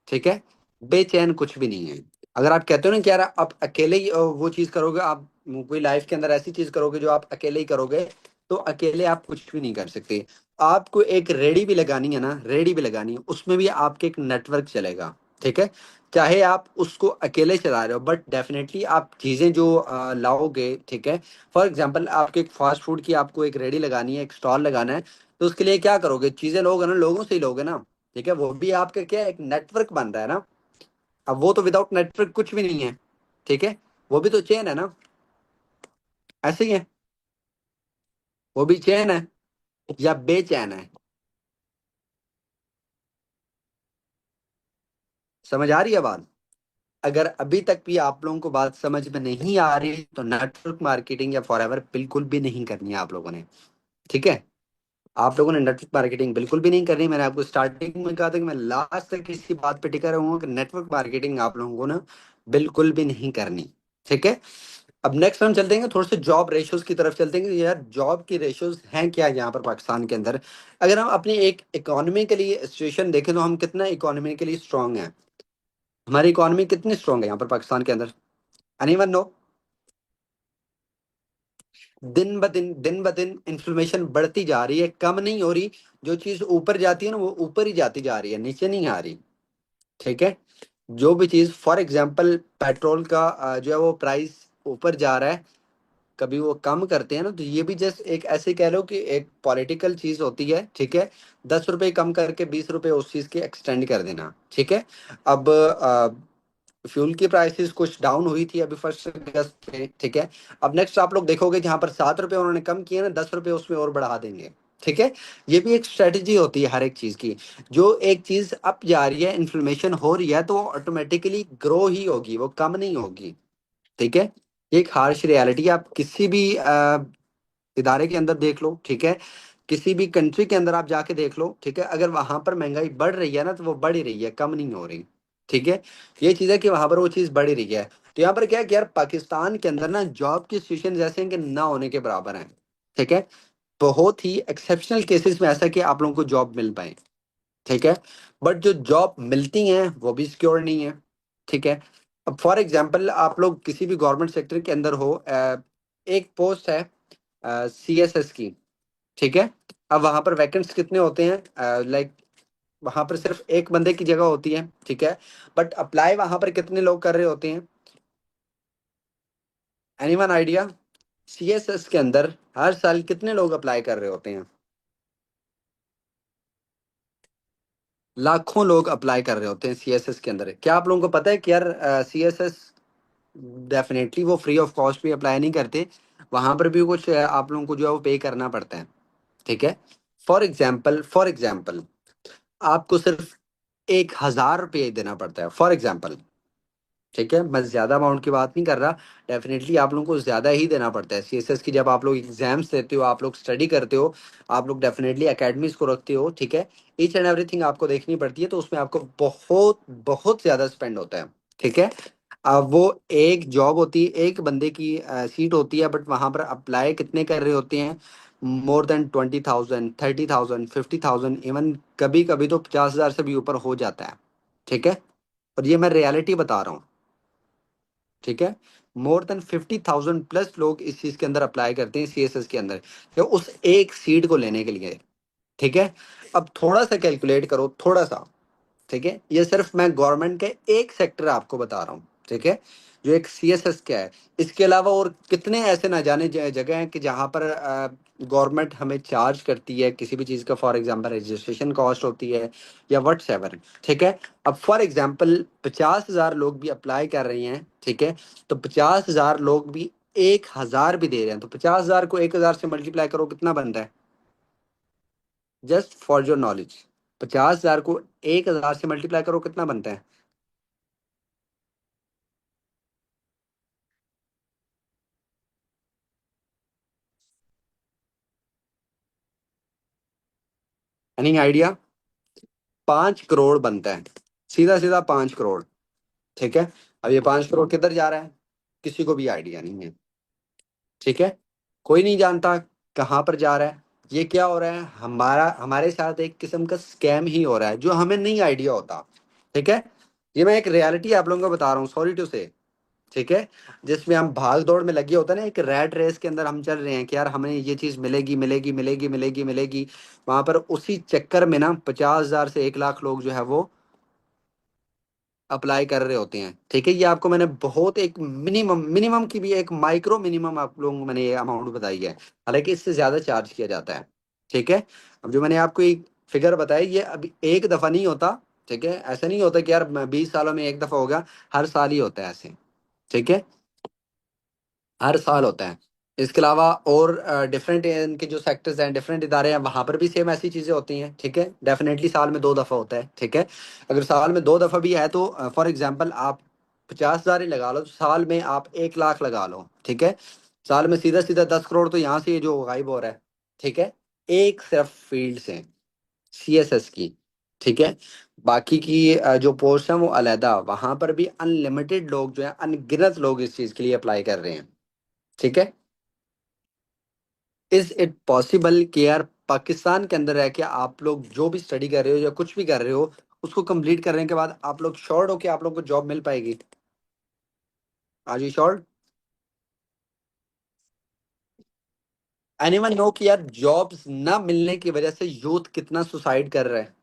ठीक है। बेचैन कुछ भी नहीं है। अगर आप कहते हो ना कि यार आप अकेले ही वो चीज करोगे, आप कोई लाइफ के अंदर ऐसी चीज करोगे जो आप अकेले ही करोगे, तो अकेले आप कुछ भी नहीं कर सकते। आपको एक रेडी भी लगानी है ना, रेडी भी लगानी है, उसमें भी आपके एक नेटवर्क चलेगा, ठीक है। चाहे आप उसको अकेले चला रहे हो, बट डेफिनेटली आप चीजें जो लाओगे, ठीक है। फॉर एग्जांपल आपके एक फास्ट फूड की आपको एक रेडी लगानी है, एक स्टॉल लगाना है, तो उसके लिए क्या करोगे, चीजें लोगे ना, लोगों से ही लोगे ना। ठीक है, वो भी आपका क्या है, एक नेटवर्क बन रहा है ना। अब वो तो विदाउट नेटवर्क कुछ भी नहीं है। ठीक है, वो भी तो चेन है ना। ऐसे ही है, वो भी चेन है या बेचैन है। समझ आ रही है बात? अगर अभी तक भी आप लोगों को बात समझ में नहीं आ रही, तो नेटवर्क मार्केटिंग या फॉरएवर बिल्कुल भी नहीं करनी है आप लोगों ने। ठीक है, आप लोगों ने नेटवर्क मार्केटिंग बिल्कुल भी नहीं करनी। मैंने आपको स्टार्टिंग में कहा था कि मैं लास्ट तक इसी बात पे टिका रहूंगा कि नेटवर्क मार्केटिंग आप लोगों को ना बिल्कुल भी नहीं करनी। ठीक है। अब नेक्स्ट हम चलते हैं, थोड़े से जॉब रेशियोज की तरफ चलते हैं कि यार जॉब की रेशियोज हैं क्या यहाँ पर पाकिस्तान के अंदर। अगर हम अपनी एक इकोनॉमिकली सिचुएशन देखें, तो हम कितना इकोनॉमिकली स्ट्रांग हैं। हमारी इकोनॉमी कितनी स्ट्रांग है यहाँ पर पाकिस्तान के अंदर? Anyone no? दिन ब दिन इंफ्लेमेशन बढ़ती जा रही है, कम नहीं हो रही। जो चीज ऊपर जाती है ना, वो ऊपर ही जाती जा रही है, नीचे नहीं आ रही। ठीक है। जो भी चीज, फॉर एग्जांपल पेट्रोल का जो है वो प्राइस ऊपर जा रहा है, कभी वो कम करते हैं ना, तो ये भी जस्ट एक ऐसे कह लो कि एक पॉलिटिकल चीज होती है। ठीक है, 10 रुपए कम करके 20 रुपए उस चीज के एक्सटेंड कर देना। ठीक है। अब फ्यूल की प्राइसेस कुछ डाउन हुई थी अभी 1 अगस्त पे। ठीक है। अब नेक्स्ट आप लोग देखोगे जहां पर 7 रुपए उन्होंने कम किए ना, 10 रुपए उसमें और बढ़ा देंगे। ठीक है। ये भी एक स्ट्रेटेजी होती है हर एक चीज की। जो एक चीज अप जा रही है, इन्फ्लेमेशन हो रही है, तो वो ऑटोमेटिकली ग्रो ही होगी, वो कम नहीं होगी। ठीक है। ये एक हार्श रियलिटी है। आप किसी भी इदारे के अंदर देख लो। ठीक है, किसी भी कंट्री के अंदर आप जाके देख लो। ठीक है, अगर वहां पर महंगाई बढ़ रही है ना, तो वो बढ़ ही रही है, कम नहीं हो रही। ठीक है। ये चीज है कि वहां पर वो चीज बढ़ ही रही है। तो यहाँ पर क्या है कि यार पाकिस्तान के अंदर ना जॉब की सिचुएशन जैसे हैं कि ना होने के बराबर है। ठीक है। बहुत ही एक्सेप्शनल केसेस में ऐसा कि आप लोगों को जॉब मिल पाए। ठीक है। बट जो जॉब मिलती हैं वो भी सिक्योर नहीं है। ठीक है। अब फॉर एग्जांपल आप लोग किसी भी गवर्नमेंट सेक्टर के अंदर हो, एक पोस्ट है CSS की। ठीक है। अब वहां पर वैकेंट्स कितने होते हैं, लाइक वहां पर सिर्फ एक बंदे की जगह होती है। ठीक है। बट अप्लाई वहां पर कितने लोग कर रहे होते हैं? Anyone idea? CSS के अंदर हर साल कितने लोग अप्लाई कर रहे होते हैं? लाखों लोग अप्लाई कर रहे होते हैं CSS के अंदर। क्या आप लोगों को पता है कि यार CSS डेफिनेटली वो फ्री ऑफ कॉस्ट भी अप्लाई नहीं करते। वहां पर भी कुछ आप लोगों को जो है वो पे करना पड़ता है। ठीक है। फॉर एग्जाम्पल आपको सिर्फ 1,000 रुपये देना पड़ता है, फॉर एग्जाम्पल। ठीक है, मैं ज्यादा अमाउंट की बात नहीं कर रहा। डेफिनेटली आप लोगों को ज्यादा ही देना पड़ता है CSS की। जब आप लोग एग्जाम्स देते हो, आप लोग स्टडी करते हो, आप लोग डेफिनेटली एकेडमीज को रखते हो। ठीक है। ईच एंड एवरीथिंग आपको देखनी पड़ती है, तो उसमें आपको बहुत बहुत ज्यादा स्पेंड होता है। ठीक है। अब वो एक जॉब होती है, एक बंदे की सीट होती है, बट वहां पर अप्लाई कितने कर रहे होते हैं? मोर देन 20,000, 30,000, 50,000, इवन कभी कभी तो 50,000 से भी ऊपर हो जाता है। ठीक है। और ये मैं रियलिटी बता रहा हूँ। ठीक है। मोर देन 50,000 प्लस लोग इस चीज के अंदर अप्लाई करते हैं CSS के अंदर, तो उस एक सीट को लेने के लिए। ठीक है। अब थोड़ा सा कैलकुलेट करो, थोड़ा सा। ठीक है, ये सिर्फ मैं गवर्नमेंट के एक सेक्टर आपको बता रहा हूँ। ठीक है, जो एक CSS का है। इसके अलावा और कितने ऐसे ना जाने जगह हैं कि जहाँ पर गवर्नमेंट हमें चार्ज करती है किसी भी चीज़ का, फॉर एग्जांपल रजिस्ट्रेशन कॉस्ट होती है या वट्स एवर। ठीक है। अब फॉर एग्जांपल 50,000 लोग भी अप्लाई कर रहे हैं। ठीक है। तो 50,000 लोग भी 1,000 भी दे रहे हैं, तो 50,000 को 1,000 से मल्टीप्लाई करो, कितना बनता है? जस्ट फॉर योर नॉलेज, 50,000 को 1,000 से मल्टीप्लाई करो, कितना बनता है? Any idea? 5 करोड़ बनता है, सीधा सीधा 5 करोड़। ठीक है। अब ये 5 करोड़ किधर जा रहा है, किसी को भी आइडिया नहीं है। ठीक है, कोई नहीं जानता कहाँ पर जा रहा है। ये क्या हो रहा है, हमारे साथ एक किस्म का स्कैम ही हो रहा है, जो हमें नहीं आइडिया होता। ठीक है। ये मैं एक रियलिटी आप लोगों को बता रहा हूँ, सॉरी टू से। ठीक है। जिसमें हम भाग दौड़ में लगे होता है ना, एक रैट रेस के अंदर हम चल रहे हैं कि यार हमें ये चीज मिलेगी मिलेगी मिलेगी मिलेगी मिलेगी। वहां पर उसी चक्कर में ना 50,000 से 1 लाख लोग जो है वो अप्लाई कर रहे होते हैं, ठीक है। ये आपको मैंने बहुत एक मिनिमम मिनिमम की भी एक माइक्रो मिनिमम आप लोगों को मैंने ये अमाउंट बताई है, हालांकि इससे ज्यादा चार्ज किया जाता है, ठीक है। अब जो मैंने आपको एक फिगर बताया, ये अभी एक दफा नहीं होता, ठीक है। ऐसा नहीं होता कि यार 20 सालों में एक दफा होगा, हर साल ही होता है ऐसे, ठीक है। हर साल होता है। इसके अलावा और डिफरेंट इनके जो सेक्टर्स हैं, डिफरेंट इदारे हैं, वहां पर भी सेम ऐसी चीजें होती हैं, ठीक है। डेफिनेटली साल में 2 दफा होता है, ठीक है। अगर साल में 2 दफा भी है तो फॉर एग्जांपल आप 50,000 ही लगा लो, तो साल में आप 1 लाख लगा लो, ठीक है। साल में सीधा सीधा 10 करोड़ तो यहाँ से ये जो गायब हो रहा है, ठीक है। एक सिर्फ फील्ड से, CSS की, ठीक है। बाकी की जो पोस्ट है वो अलहदा, वहां पर भी अनलिमिटेड लोग जो है, अनगिनत लोग इस चीज के लिए अप्लाई कर रहे हैं, ठीक है। इज इट पॉसिबल कि यार पाकिस्तान के अंदर रह के आप लोग जो भी स्टडी कर रहे हो या कुछ भी कर रहे हो, उसको कंप्लीट करने के बाद आप लोग श्योर हो कि आप लोग को जॉब मिल पाएगी? आज यू श्योर? एनीवन नो कि यार जॉब्स ना मिलने की वजह से यूथ कितना सुसाइड कर रहा है?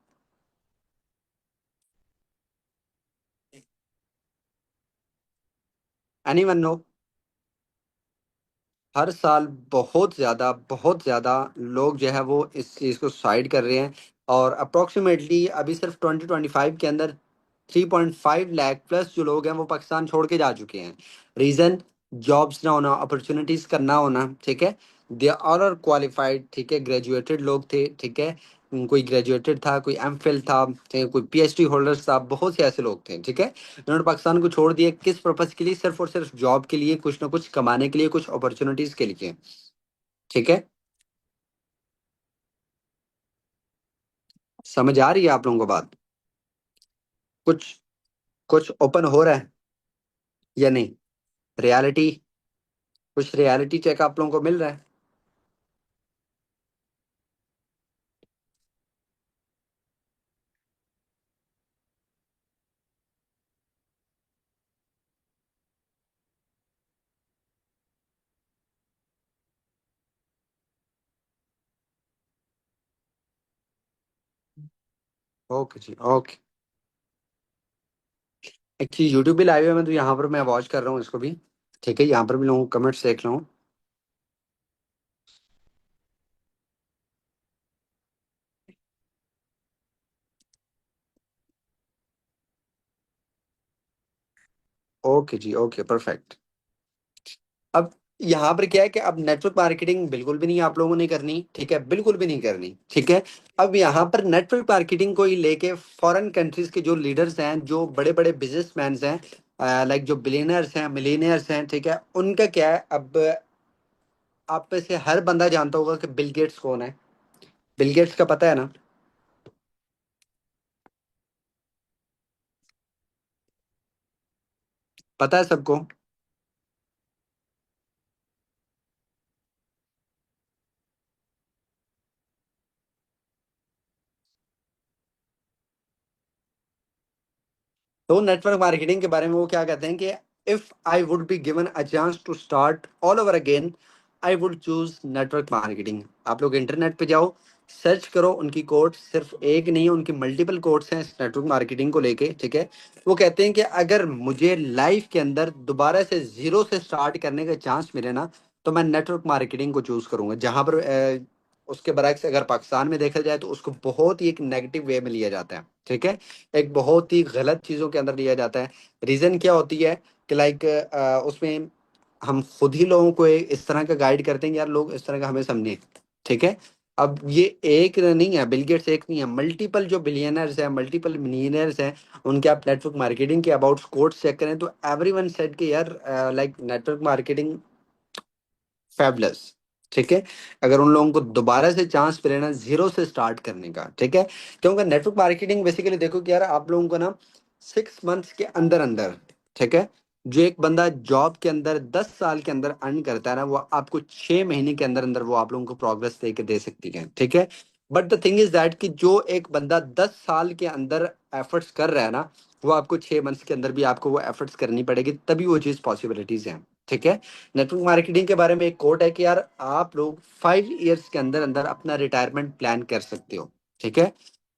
Anyone no? हर साल बहुत ज्यादा लोग जो है वो इस चीज को सुसाइड कर रहे हैं। और अप्रोक्सीमेटली अभी सिर्फ 2025 के अंदर 3.5 लाख प्लस जो लोग हैं वो पाकिस्तान छोड़ के जा चुके हैं। रीजन, जॉब्स ना होना, अपॉर्चुनिटीज का ना होना, ठीक है। दे आर क्वालिफाइड, ठीक है, ग्रेजुएटेड लोग थे, ठीक है। कोई ग्रेजुएटेड था, कोई एमफिल था, ठीक है, कोई PhD होल्डर्स था, बहुत से ऐसे लोग थे, ठीक है। उन्होंने पाकिस्तान को छोड़ दिया किस पर्पज के लिए? सिर्फ और सिर्फ जॉब के लिए, कुछ ना कुछ कमाने के लिए, कुछ अपॉर्चुनिटीज के लिए, ठीक है। समझ आ रही है आप लोगों को बात? कुछ कुछ ओपन हो रहा है या नहीं? रियलिटी, कुछ रियलिटी चेक आप लोगों को मिल रहा है? ओके जी, ओके। एक्चुअली यूट्यूब भी लाइव है, मैं तो यहाँ पर मैं वॉच कर रहा हूँ इसको भी, ठीक है। यहाँ पर भी लोगों कमेंट्स देख रहा हूँ। ओके जी, ओके, परफेक्ट। अब यहाँ पर क्या है कि अब नेटवर्क मार्केटिंग बिल्कुल भी नहीं आप लोगों ने करनी, ठीक है, बिल्कुल भी नहीं करनी, ठीक है। अब यहाँ पर नेटवर्क मार्केटिंग को ही लेके फॉरेन कंट्रीज के जो लीडर्स हैं, जो बड़े बड़े बिजनेसमैन हैं, लाइक जो बिलियनर्स हैं, मिलीनियर्स हैं, ठीक है, उनका क्या है अब? आप में से हर बंदा जानता होगा कि बिल गेट्स कौन है। बिल गेट्स का पता है ना? पता है सबको? तो नेटवर्क मार्केटिंग के बारे में वो क्या कहते हैं कि if I would be given a chance to start all over again, I would choose network marketing. आप लोग इंटरनेट पे जाओ, सर्च करो, उनकी कोट्स सिर्फ एक नहीं, उनकी मल्टीपल कोट्स हैं इस नेटवर्क मार्केटिंग को लेके, ठीक है। वो कहते हैं कि अगर मुझे लाइफ के अंदर दोबारा से जीरो से स्टार्ट करने का चांस मिले ना, तो मैं नेटवर्क मार्केटिंग को चूज करूंगा। जहां पर उसके बरक्स अगर पाकिस्तान में देखा जाए तो उसको बहुत ही एक नेगेटिव वे में लिया जाता है, ठीक है। एक बहुत ही गलत चीजों के अंदर लिया जाता है। रीजन क्या होती है कि लाइक उसमें हम खुद ही लोगों को इस तरह का गाइड करते हैं कि यार लोग इस तरह का हमें समझे, ठीक है। अब ये एक नहीं है, बिल गेट्स एक नहीं है, मल्टीपल जो बिलियनर्स हैं, मल्टीपल मिलियनर्स हैं, उनके आप नेटवर्क मार्केटिंग के अबाउट कोट्स चेक करें तो एवरीवन सेड कि यार लाइक नेटवर्क मार्केटिंग फैबुलस, ठीक है। अगर उन लोगों को दोबारा से चांस मिले ना जीरो से स्टार्ट करने का, ठीक है। क्योंकि नेटवर्क मार्केटिंग बेसिकली देखो कि यार आप लोगों को ना 6 मंथ्स के अंदर अंदर, ठीक है, जो एक बंदा जॉब के अंदर 10 साल के अंदर अर्न करता है ना, वो आपको 6 महीने के अंदर अंदर वो आप लोगों को प्रोग्रेस दे के दे सकती है, ठीक है। But the thing is that कि जो एक बंदा 10 साल के अंदर एफर्ट्स कर रहा है ना, वो आपको 6 मंथ्स के अंदर भी आपको वो एफर्ट्स करनी पड़ेगी, तभी वो चीज पॉसिबिलिटीज है, ठीक है। नेटवर्क मार्केटिंग के बारे में एक कोट है कि यार आप लोग 5 इयर्स के अंदर अंदर अपना रिटायरमेंट प्लान कर सकते हो, ठीक है।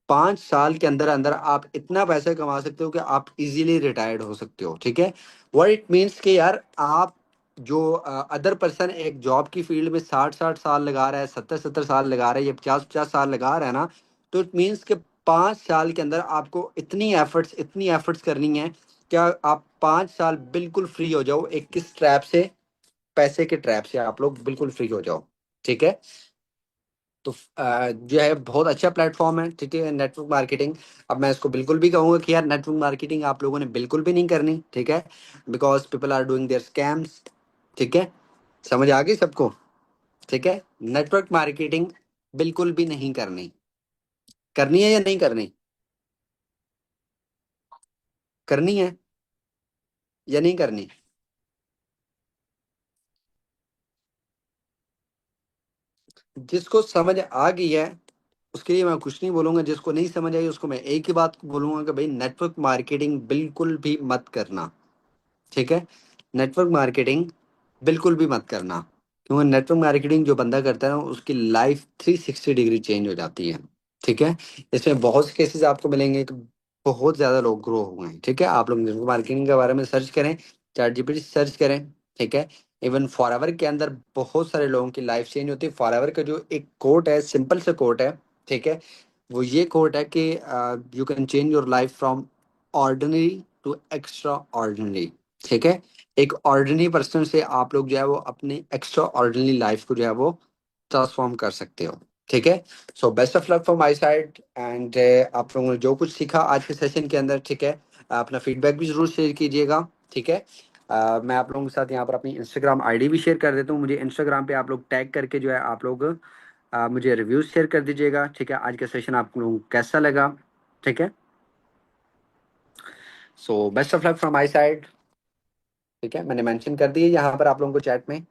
5 साल के अंदर अंदर आप इतना पैसा कमा सकते हो कि आप इजीली रिटायर्ड हो सकते हो। ठीक है, व्हाट इट मीन्स कि यार आप जो अदर पर्सन एक जॉब की फील्ड में 60-60 साल लगा रहा है, 70-70 साल लगा रहा है, या 50-50 साल लगा रहा है ना, तो इट मीन्स कि 5 साल के अंदर आपको इतनी एफर्ट्स करनी है, क्या आप 5 साल बिल्कुल फ्री हो जाओ एक किस ट्रैप से, पैसे के ट्रैप से आप लोग बिल्कुल फ्री हो जाओ। ठीक है, तो जो है बहुत अच्छा प्लेटफॉर्म है। ठीक है, नेटवर्क मार्केटिंग। अब मैं इसको बिल्कुल भी कहूंगा कि यार नेटवर्क मार्केटिंग आप लोगों ने बिल्कुल भी नहीं करनी। ठीक है, because people are doing their scams. ठीक है, समझ आ गई सबको? ठीक है, नेटवर्क मार्केटिंग बिल्कुल भी नहीं करनी। करनी है या नहीं करनी? करनी है या नहीं करनी? जिसको समझ आ गई है उसके लिए मैं कुछ नहीं बोलूंगा, जिसको नहीं समझ आई उसको मैं एक ही बात बोलूंगा कि भाई नेटवर्क मार्केटिंग बिल्कुल भी मत करना। ठीक है, नेटवर्क मार्केटिंग बिल्कुल भी मत करना, क्योंकि नेटवर्क मार्केटिंग जो बंदा करता है ना उसकी लाइफ 360 डिग्री चेंज हो जाती है। ठीक है, इसमें बहुत से केसेस आपको मिलेंगे कि बहुत ज़्यादा लोग ग्रो हुए हैं। ठीक है, आप लोग नेटवर्क मार्केटिंग के बारे में सर्च करें, चैट जीपीटी सर्च करें। ठीक है, इवन फॉरएवर के अंदर बहुत सारे लोगों की लाइफ चेंज होती है। फॉरएवर का जो एक कोट है, सिंपल से कोट है, ठीक है, वो ये कोट है कि you can change your life from ordinary to extraordinary. ठीक है, एक ऑर्डिनरी पर्सन से आप लोग जो है वो अपनी एक्स्ट्रा ऑर्डिनरी लाइफ को जो है वो ट्रांसफॉर्म कर सकते हो। ठीक है, so best of luck from my side and आप लोगों ने जो कुछ सीखा आज के सेशन के अंदर, ठीक है, अपना फीडबैक भी जरूर शेयर कीजिएगा। ठीक है, मैं आप लोगों के साथ यहाँ पर अपनी इंस्टाग्राम आईडी भी शेयर कर देता हूँ। मुझे इंस्टाग्राम पे आप लोग टैग करके जो है आप लोग मुझे रिव्यूज शेयर कर दीजिएगा। ठीक है, आज का सेशन आप लोगों को कैसा लगा? ठीक है, so best of luck from my side. ठीक है, मैंने मेंशन कर दी है यहाँ पर आप लोगों को चैट में।